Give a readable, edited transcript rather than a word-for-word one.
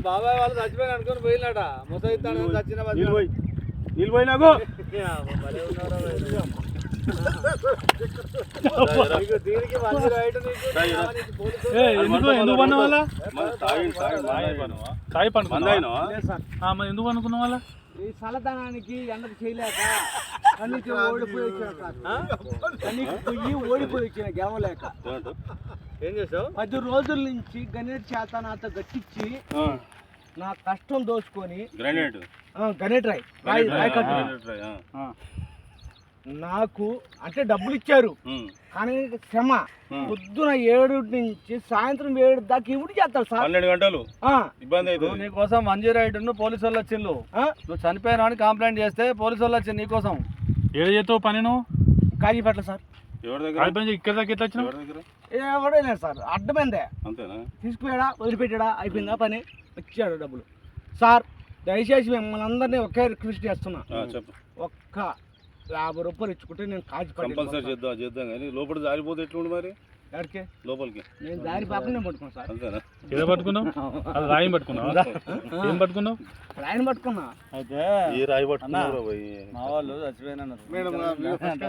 బాబాయ్ వాళ్ళు చచ్చిపోయి అనుకుని పోయినట ముసైతాను చచ్చిన నీళ్ళు పోయి నాకు ఎందుకు పన్న వాళ్ళ తాయి పండుకున్నా ఎందుకు అనుకున్న వాళ్ళ ఈ చల్లదనానికి ఎండకు చేయలేక కన్నీకి ఓడిపోయి వచ్చిన గెలవలేక ఏం చేసావు 10 రోజుల నుంచి గణేట్ చేత నాతో గట్టించి నా కష్టం దోచుకొని గణేట్ రాయ్ నాకు అంటే డబ్బులు ఇచ్చారు కానీ శ్రమ పొద్దున 7 నుంచి సాయంత్రం 7 దాకా ఇవి చేస్తారు సార్ 12 గంటలు ఇబ్బంది అవుతుంది నీకోసం మంజీ రైడ్ పోలీసు వాళ్ళు వచ్చిండు నువ్వు చనిపోయినా అని కంప్లైంట్ చేస్తే పోలీసు వాళ్ళు వచ్చింది నీకోసం ఏడు చేస్తావు పని నువ్వు కాజీపేట సార్ ఇక్కడ దాకా ఎట్లా వచ్చిన ఎవడలేదు సార్ అడ్డమైందే అంతేనా తీసుకుపోయాడా వదిలిపెట్టాడా అయిపోయిందా పని వచ్చాడు డబ్బులు సార్ దయచేసి మిమ్మల్ని అందరినీ ఒకే రిక్వెస్ట్ చేస్తున్నా ఒక్క 50 రూపాయలు ఇచ్చుకుంటే నేను కాజీ కంపల్సరీ చేద్దాం కానీ లోపల జారిపోతే ఎట్లుండి మరి ఎక్కడికి లోపలికి నేను దారి పాపని నేను పట్టుకున్నాను సార్ అంతేనా ఏదో పట్టుకున్నావు అది రాయి పట్టుకున్నావు ఏం పట్టుకున్నావు రాయిని పట్టుకున్నా అయితే ఈ రాయి పట్టుకున్నా మా వాళ్ళు చచ్చిపోయినా